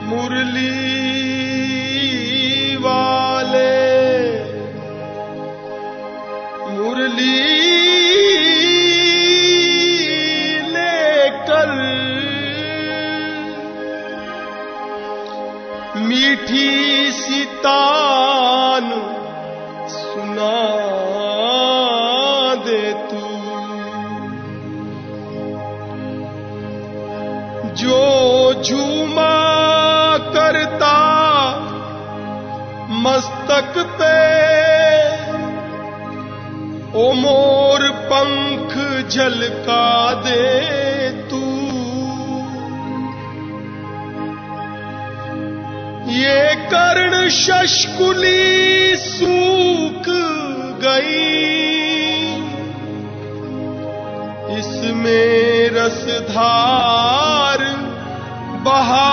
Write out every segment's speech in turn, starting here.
मुरली वाले मुरली लेकर मीठी सी तान सुना दे तू, जो झूमा करता मस्तक पे ओ मोर पंख झलका दे तू। ये कर्ण शशकुली सूख गई, इसमें रसधार बहा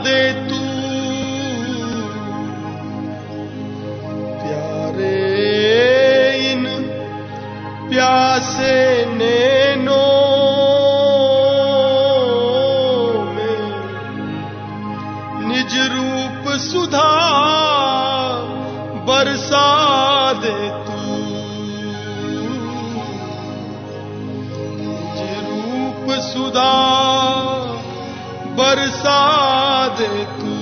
दे तू। प्यारे इन प्यासे नैनों में निज रूप सुधा बरसा दे तू। निज रूप सुधा बरसा दे तू।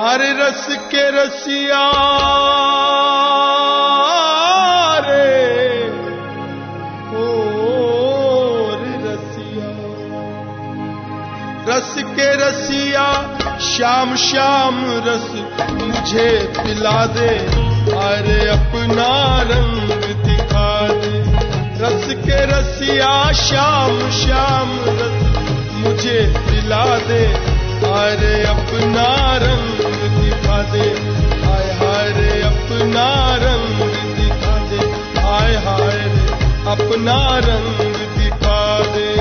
अरे रस के रसिया रे ओ रे रसिया, रस के रसिया श्याम श्याम रस मुझे पिला दे। अरे अपना रंग दिखा दे। रस के रसिया श्याम श्याम रस मुझे पिला दे। अरे अपना रंग दिखा दे। हाय हाय रे अपना रंग दिखा दे। हाय हाय रे अपना रंग दिखा दे।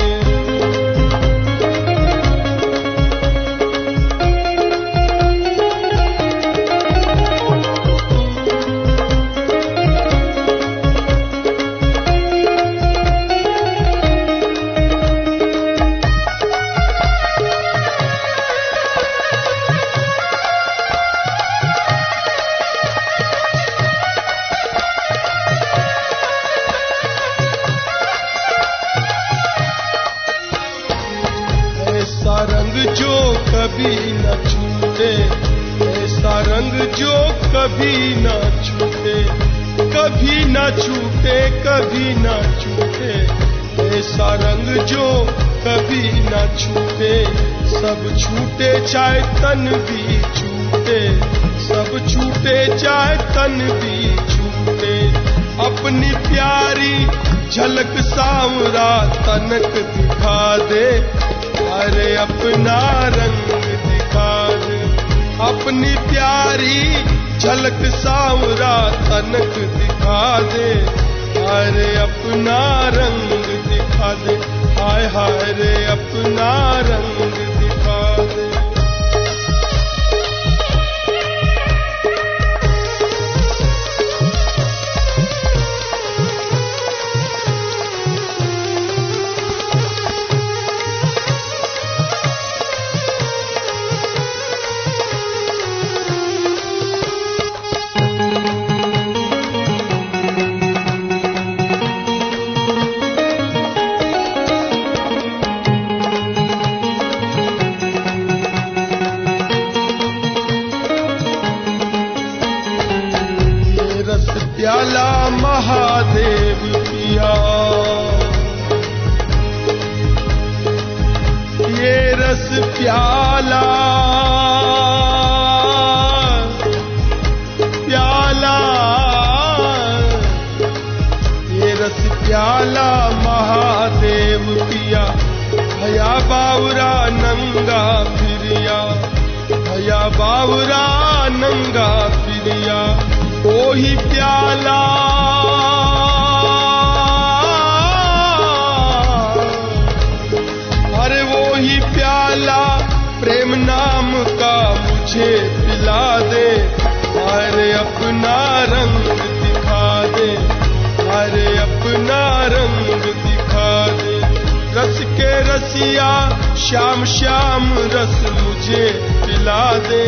जो कभी न छूटे, ऐसा रंग जो कभी न छूटे, कभी न छूटे, कभी न छूटे। ऐसा रंग जो कभी न छूटे, सब छूटे चाहे तन भी छूटे, सब छूटे चाहे तन भी छूटे। अपनी प्यारी झलक सांवरा तनक दिखा दे। अरे अपना रंग दिखा दे। अपनी प्यारी झलक सांवरा तनक दिखा दे। अरे अपना रंग दिखा दे। हाय हाय रे अपना रंग दिखा दे। प्याला महादेव पिया, ये रस प्याला प्याला, ये रस प्याला महादेव पिया। भया बावरा नंगा फिरिया, भया बावरा नंगा फिरिया। ओही प्याला अरे वही प्याला प्रेम नाम का मुझे पिला दे। अरे अपना रंग दिखा दे। अरे अपना रंग दिखा दे। रस के रसिया श्याम श्याम रस मुझे पिला दे,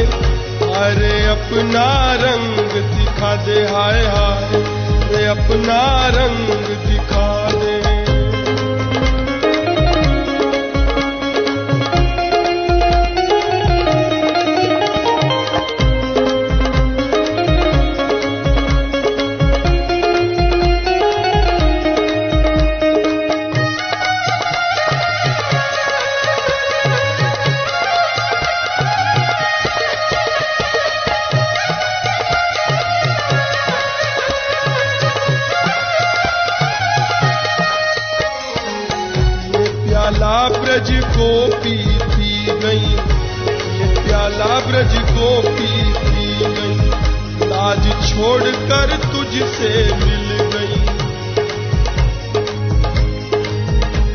अरे अपना रंग दिखा दे, हाय हाय रे अपना रंग दिखा दे। ब्रज गोपी पी गई, ये प्याला ब्रज गोपी पी गई, लाज छोड़कर तुझसे मिल गई।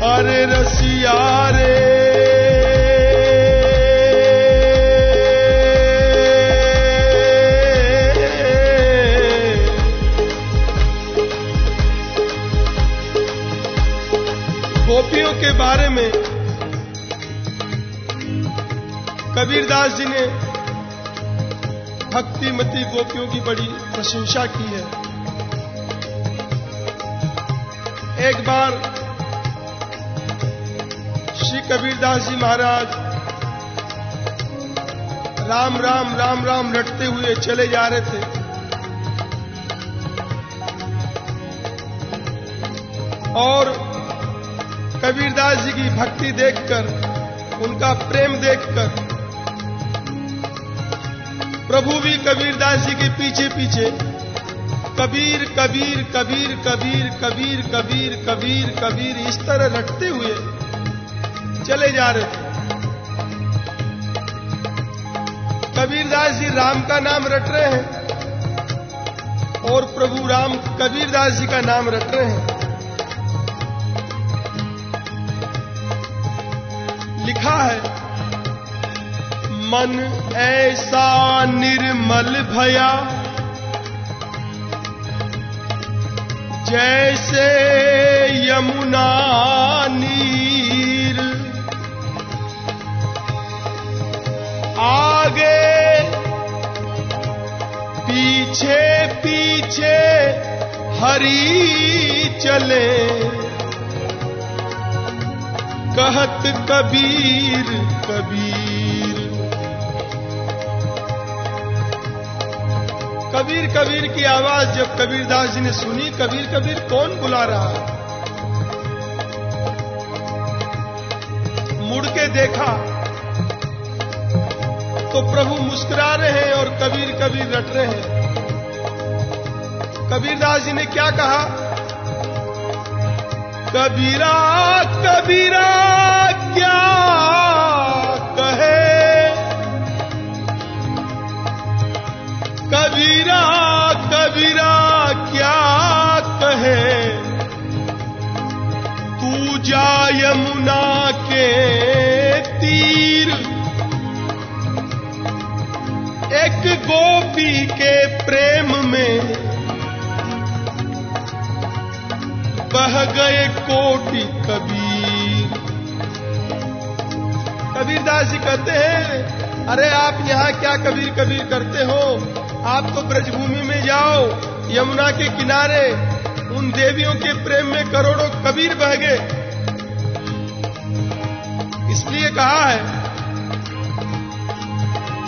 अरे रसिया रे गोपियों के बारे में कबीरदास जी ने भक्तिमती गोपियों की बड़ी प्रशंसा की है। एक बार श्री कबीरदास जी महाराज राम राम राम राम रटते हुए चले जा रहे थे, और कबीरदास जी की भक्ति देखकर, उनका प्रेम देखकर प्रभु भी कबीरदास जी के पीछे पीछे कबीर कबीर कबीर कबीर कबीर कबीर कबीर कबीर इस तरह रटते हुए चले जा रहे थे। कबीरदास जी राम का नाम रट रहे हैं और प्रभु राम कबीरदास जी का नाम रट रहे हैं। लिखा है, मन ऐसा निर्मल भया जैसे यमुना नीर, आगे पीछे पीछे हरि चले, कहत कबीर कबीर। कबीर कबीर की आवाज जब कबीरदास जी ने सुनी, कबीर कबीर कौन बुला रहा है, मुड़ के देखा तो प्रभु मुस्कुरा रहे हैं और कबीर कबीर रट रहे हैं। कबीरदास जी ने क्या कहा, कबीरा कबीरा क्या कहे, कबीरा कबीरा क्या कहे, तू जा यमुना के तीर, एक गोपी के प्रेम में बह गए कोटि कबीर। कबीरदास जी कहते हैं, अरे आप यहाँ क्या कबीर कबीर करते हो, आप तो ब्रजभूमि में जाओ, यमुना के किनारे उन देवियों के प्रेम में करोड़ों कबीर बह गए। इसलिए कहा है,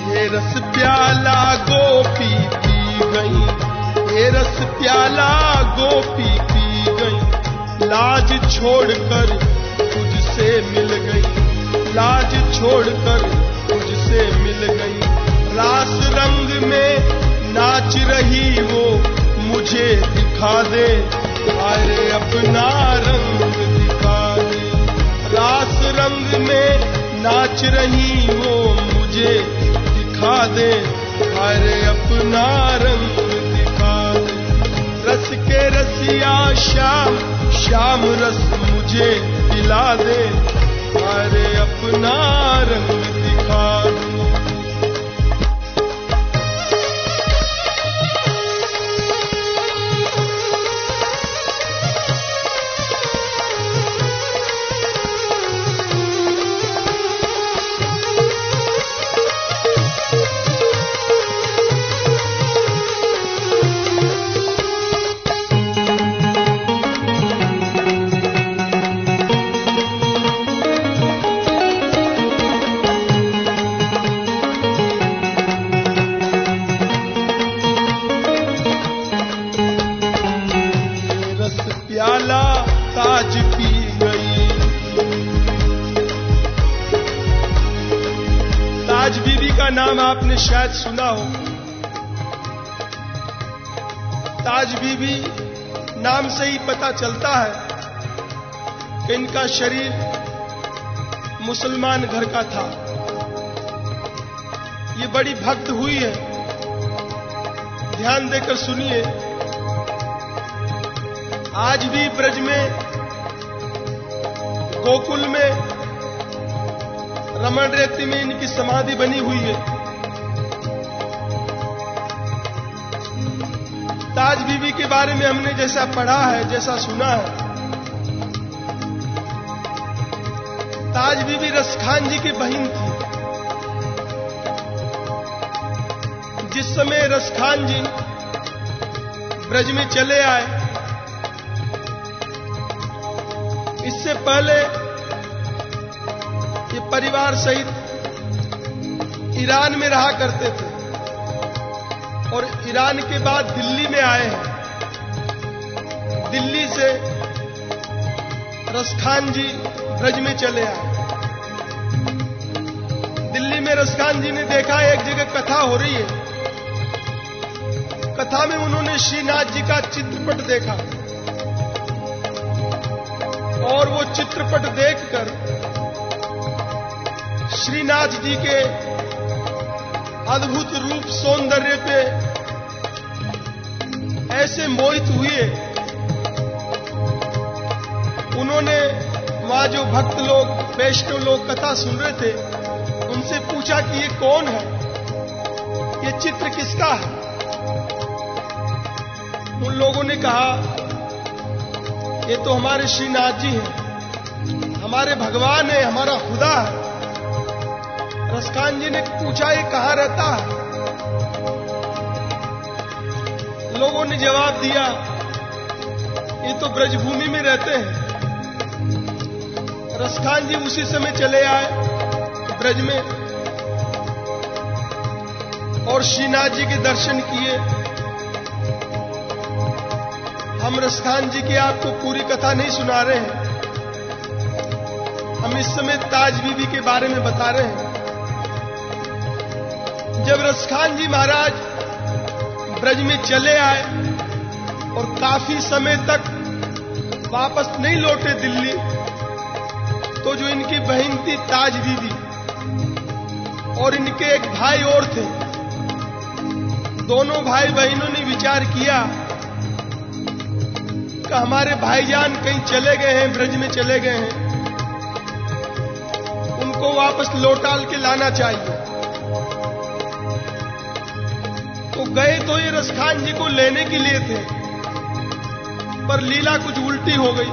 ये रस प्याला गोपी पी गई, ये रस प्याला गोपी पी गई, लाज छोड़कर तुझसे मिल गई, लाज छोड़कर तुझसे मिल गई। रास रंग में नाच रही वो मुझे दिखा दे, अरे अपना रंग दिखा दे। रास रंग में नाच रही वो मुझे दिखा दे, अरे अपना रंग दिखा दे। रस के रसिया श्याम श्याम रस मुझे पिला दे, अरे अपना रंग दिखा दे। नाम आपने शायद सुना हो। ताज बीबी नाम से ही पता चलता है कि इनका शरीर मुसलमान घर का था। ये बड़ी भक्त हुई है। ध्यान देकर सुनिए। आज भी ब्रज में गोकुल में रमण रेती में इनकी समाधि बनी हुई है। ताज बीबी के बारे में हमने जैसा पढ़ा है, जैसा सुना है, ताज बीबी रसखान जी की बहन थी। जिस समय रसखान जी ब्रज में चले आए, इससे पहले ये परिवार सहित ईरान में रहा करते थे और ईरान के बाद दिल्ली में आए हैं। दिल्ली से रसखान जी ब्रज में चले आए। दिल्ली में रसखान जी ने देखा एक जगह कथा हो रही है। कथा में उन्होंने श्रीनाथ जी का चित्रपट देखा और वो चित्रपट देखकर श्रीनाथ जी के अद्भुत रूप सौंदर्य पे ऐसे मोहित हुए। उन्होंने वहां जो भक्त लोग, वैष्णव लोग कथा सुन रहे थे, उनसे पूछा कि ये कौन है, ये चित्र किसका है। उन लोगों ने कहा ये तो हमारे श्रीनाथ जी हैं, हमारे भगवान है, हमारा खुदा है। रसखान जी ने पूछा ये कहां रहता है। लोगों ने जवाब दिया ये तो ब्रजभूमि में रहते हैं। रसखान जी उसी समय चले आए ब्रज में और श्रीनाथ जी के दर्शन किए। हम रसखान जी की आपको पूरी कथा नहीं सुना रहे हैं, हम इस समय ताज बीबी के बारे में बता रहे हैं। जब रसखान जी महाराज ब्रज में चले आए और काफी समय तक वापस नहीं लौटे दिल्ली, तो जो इनकी बहन थी ताज बीबी और इनके एक भाई और थे, दोनों भाई बहनों ने विचार किया कि हमारे भाईजान कहीं चले गए हैं, ब्रज में चले गए हैं, उनको वापस लौटाल के लाना चाहिए। तो गए तो ये रसखान जी को लेने के लिए थे, पर लीला कुछ उल्टी हो गई।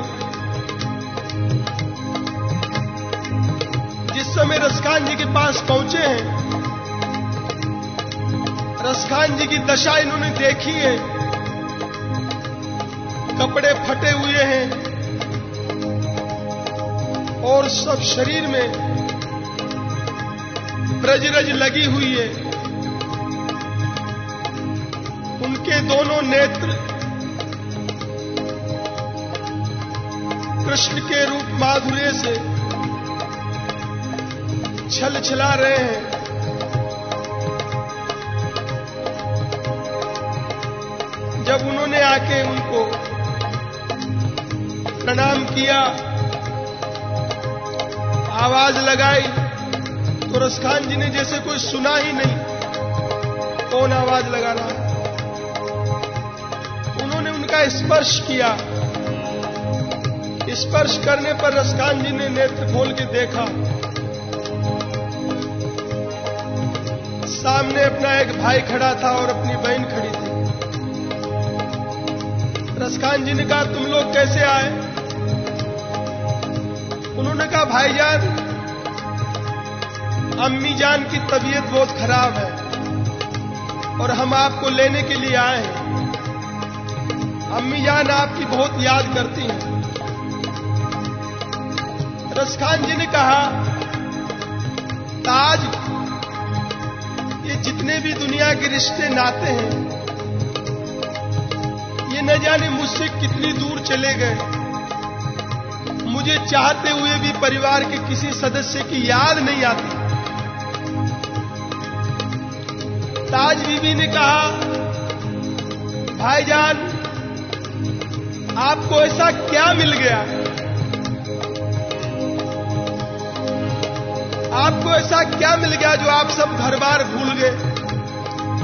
जिस समय रसखान जी के पास पहुंचे हैं, रसखान जी की दशा इन्होंने देखी है। कपड़े फटे हुए हैं और सब शरीर में ब्रजरज लगी हुई है। उनके दोनों नेत्र कृष्ण के रूप माधुर्य से छल छला रहे हैं। जब उन्होंने आके उनको प्रणाम किया, आवाज लगाई, तो रसखान जी ने जैसे कोई सुना ही नहीं, कौन आवाज लगा रहा। उन्होंने उनका स्पर्श किया। स्पर्श करने पर रसखान जी ने नेत्र खोल के देखा, सामने अपना एक भाई खड़ा था और अपनी बहन खड़ी थी। रसखान जी ने कहा तुम लोग कैसे आए। उन्होंने कहा भाईजान, अम्मी जान की तबीयत बहुत खराब है और हम आपको लेने के लिए आए हैं। अम्मी जान आपकी बहुत याद करती हैं। रसखान जी ने कहा ताज, ये जितने भी दुनिया के रिश्ते नाते हैं, ये न जाने मुझसे कितनी दूर चले गए। मुझे चाहते हुए भी परिवार के किसी सदस्य की याद नहीं आती। ताज बीबी ने कहा, भाईजान आपको ऐसा क्या मिल गया, आपको ऐसा क्या मिल गया जो आप सब घर बार भूल गए,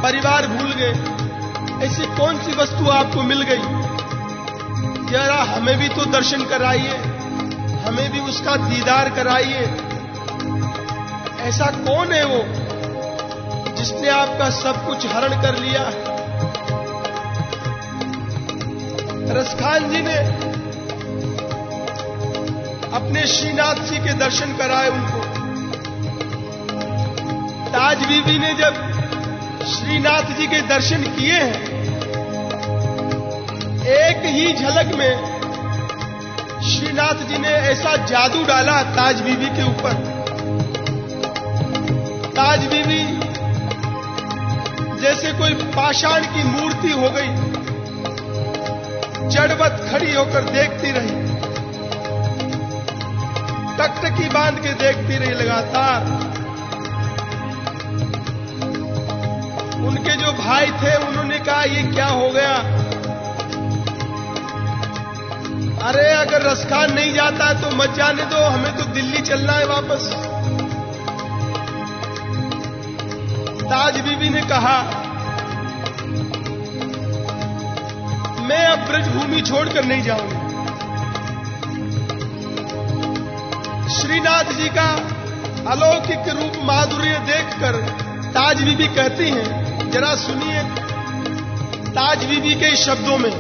परिवार भूल गए, ऐसी कौन सी वस्तु आपको मिल गई, जरा हमें भी तो दर्शन कराइए, हमें भी उसका दीदार कराइए। ऐसा कौन है वो जिसने आपका सब कुछ हरण कर लिया। रसखान जी ने अपने श्रीनाथ जी के दर्शन कराए उनको। ताज बीबी ने जब श्रीनाथ जी के दर्शन किए हैं, एक ही झलक में श्रीनाथ जी ने ऐसा जादू डाला ताज बीबी के ऊपर। ताज बीबी जैसे कोई पाषाण की मूर्ति हो गई, जड़वत खड़ी होकर देखती रही, टकटकी बांध के देखती रही लगातार। उनके जो भाई थे उन्होंने कहा, ये क्या हो गया, अरे अगर रसखान नहीं जाता तो मत जाने दो, हमें तो दिल्ली चलना है वापस। ताज बीबी ने कहा, मैं अब ब्रजभूमि छोड़कर नहीं जाऊंगी। श्रीनाथ जी का अलौकिक रूप माधुर्य देखकर ताज बीबी कहती हैं, जरा सुनिए ताज बीबी के शब्दों में,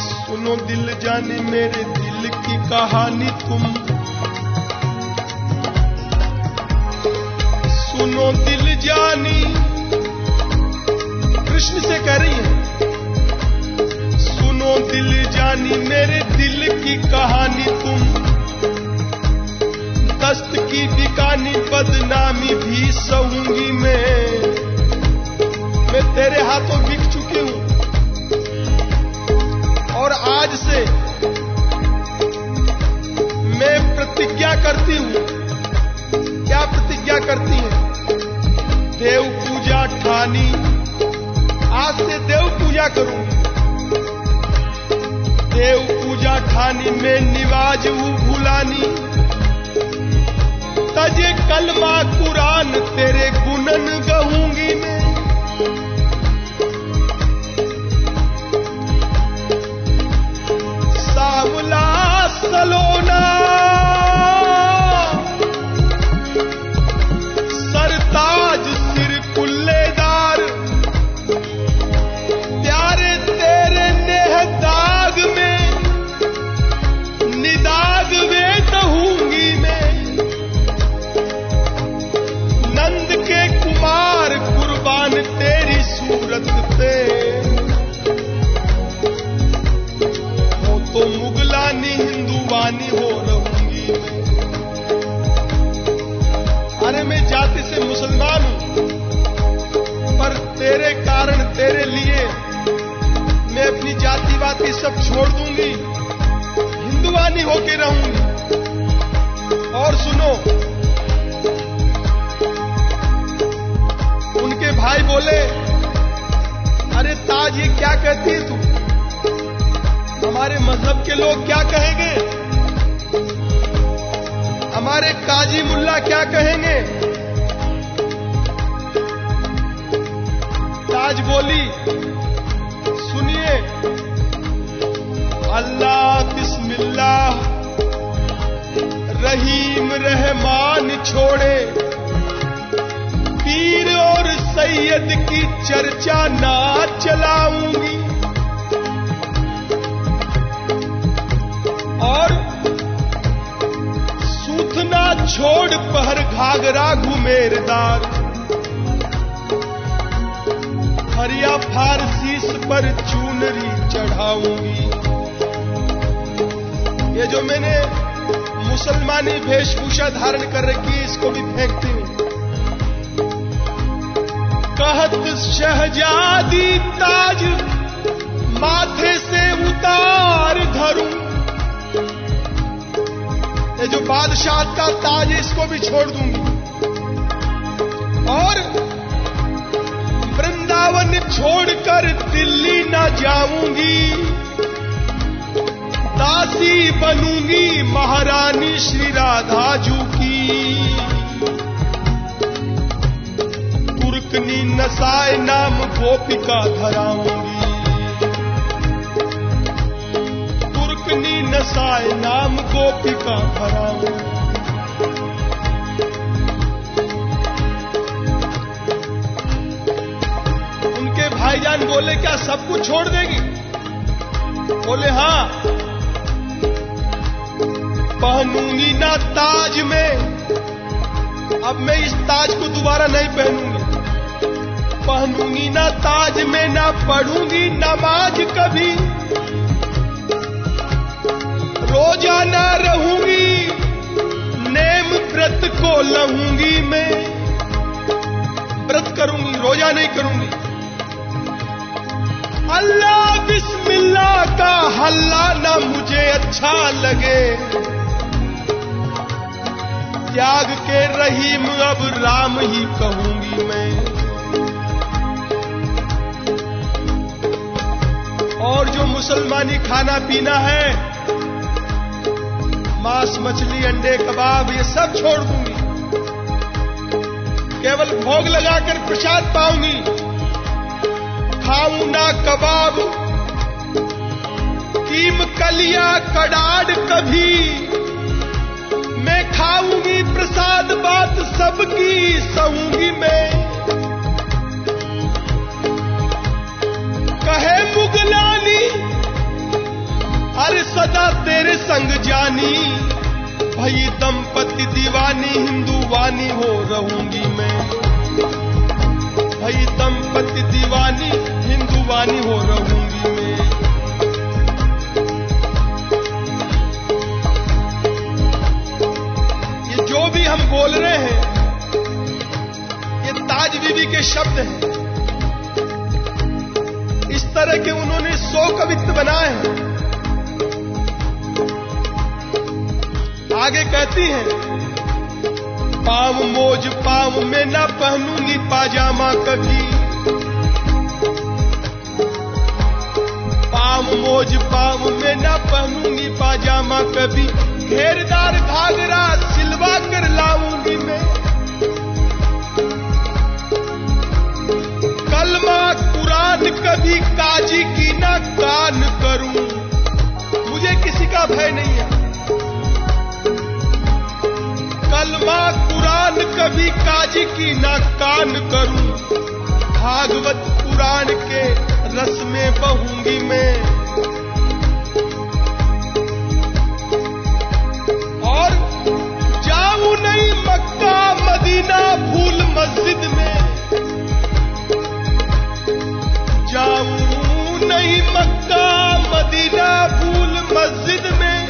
सुनो दिल जाने मेरे दिल की कहानी तुम, सुनो दिल जानी, कृष्ण से कह रही है, सुनो दिल जानी मेरे दिल की कहानी तुम, दस्त की बिकानी बदनामी भी सहूंगी मैं तेरे हाथों बिक चुकी हूं, और आज से मैं प्रतिज्ञा करती हूं। क्या प्रतिज्ञा करती है? देव पूजा ठानी, आज से देव पूजा करूंगी, देव पूजा ठानी में निवाजू भुलानी, तजे कलमा कुरान तेरे गुणन गहूंगी मैं। सावला सलोना सरताज सिर कुल्लेदार, प्यारे तेरे नेह दाग में निदाग वे कहूंगी मैं। नंद के कुमार कुर्बान तेरी सूरत पे, हो तो मुगलानी हिंदुवानी हो रहूंगी मैं। अरे मैं जाति से मुसलमान हूं, पर तेरे कारण, तेरे लिए मैं अपनी जातिवादी सब छोड़ दूंगी, हिंदुवानी होके रहूंगी। और सुनो, उनके भाई बोले, अरे ताज ये क्या कहती है तू, हमारे मजहब के लोग क्या कहेंगे, हमारे काजी मुल्ला क्या कहेंगे। ताज बोली, सुनिए, अल्लाह बिस्मिल्लाह रहीम रहमान छोड़े, पीर और सैयद की चर्चा ना चलाऊंगी, और सूथना छोड़ पहर घाघरा घुमेरदार, हरिया फारसीस पर चूनरी चढ़ाऊंगी। ये जो मैंने मुसलमानी वेशभूषा धारण कर रखी है, इसको भी फेंकती हूं। कहत शहजादी ताज माथे से उतार धरूं, ये जो बादशाह का ताज है इसको भी छोड़ दूंगी। और वृंदावन छोड़कर दिल्ली न जाऊंगी, दासी बनूंगी महारानी श्री राधा जू की। तुर्कनी नसाए नाम गोपिका धराऊंगी, तुर्कनी नसाए नाम गोपिका धराऊंगी। उनके भाईजान बोले क्या सब कुछ छोड़ देगी? बोले हाँ, पहनूंगी ना ताज में, अब मैं इस ताज को दोबारा नहीं पहनूंगी। पहनूंगी ना ताज में, ना पढ़ूंगी नमाज कभी, रोजा ना रहूंगी, नेम व्रत को लहूंगी मैं। व्रत करूंगी, रोजा नहीं करूंगी। अल्लाह बिस्मिल्लाह का हल्ला ना मुझे अच्छा लगे, त्याग के रहीम अब राम ही कहूंगी मैं। और जो मुसलमानी खाना पीना है, मांस मछली अंडे कबाब ये सब छोड़ दूंगी, केवल भोग लगाकर प्रसाद पाऊंगी। खाऊं ना कबाब, कीम कलिया कड़ाड़ कभी, मैं खाऊंगी प्रसाद बात सबकी सहूंगी मैं। कहे मुगलानी अरे सदा तेरे संग जानी, भई दंपति दीवानी हिंदुवानी हो रहूंगी मैं। भई दंपति दीवानी हिंदुवानी हो रहूंगी मैं। ये जो भी हम बोल रहे हैं ये ताज बीबी के शब्द हैं। इस तरह के उन्होंने 100 कवित्व बनाए हैं। आगे कहती हैं, पाँव मोज पाँव में न पहनूंगी पाजामा कभी, पाँव मोज पाँव में न पहनूंगी पाजामा कभी, घेरदार घाघरा सिलवा कर लाऊंगी मैं। कलमा कुरान कभी काजी की ना कान करूं, मुझे किसी का भय नहीं है। कलमा कुरान कभी काजी की ना कान करूं, भागवत पुराण के रस में बहूंगी मैं। और जाऊं नहीं मक्का मदीना भूल मस्जिद में, जाऊं नहीं मक्का मदीना भूल मस्जिद में।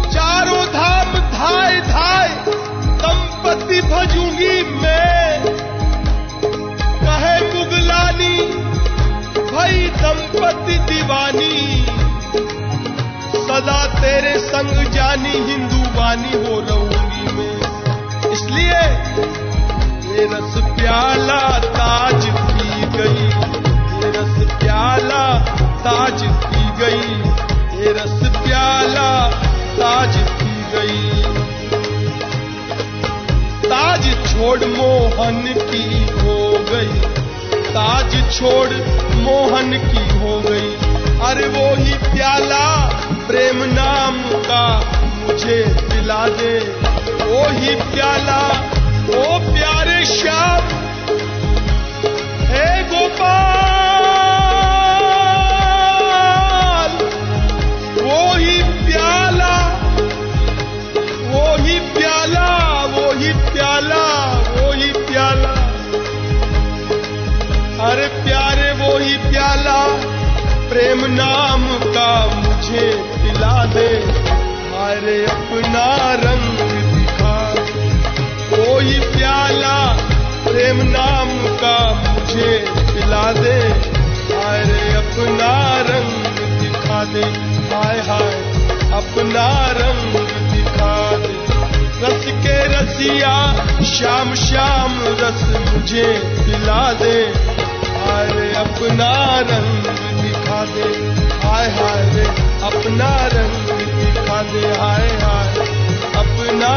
चारों धाम धाय धाय दंपति भजूंगी मैं। कहे मुगलानी भई दंपति दीवानी, सदा तेरे संग जानी हिंदुवानी हो रहूंगी मैं। इसलिए ये रस प्याला ताज पी गई, ये रस प्याला ताज पी गई, ये रस प्याला ताज पी गई। ताज छोड़ मोहन की हो गई, ताज छोड़ मोहन की हो गई। अरे वो ही प्याला प्रेम नाम का मुझे पिला दे, वो ही प्याला ओ प्यारे श्याम हे गोपाल। वो ही प्याला, वो ही प्याला, वो ही प्याला, वो ही प्याला। अरे प्यारे वो ही प्याला प्रेम नाम का मुझे पिला दे। अरे अपना रंग दिखा, वो ही प्याला प्रेम नाम का मुझे पिला दे। अरे अपना रंग दिखा दे, हाय हाय अपना रंग दिखा दे। रस के रस रसिया श्याम श्याम रस मुझे पिला दे, अरे अपना रंग दिखा दे, हाय हाय रे अपना रंग दिखा दे, हाय हाय अपना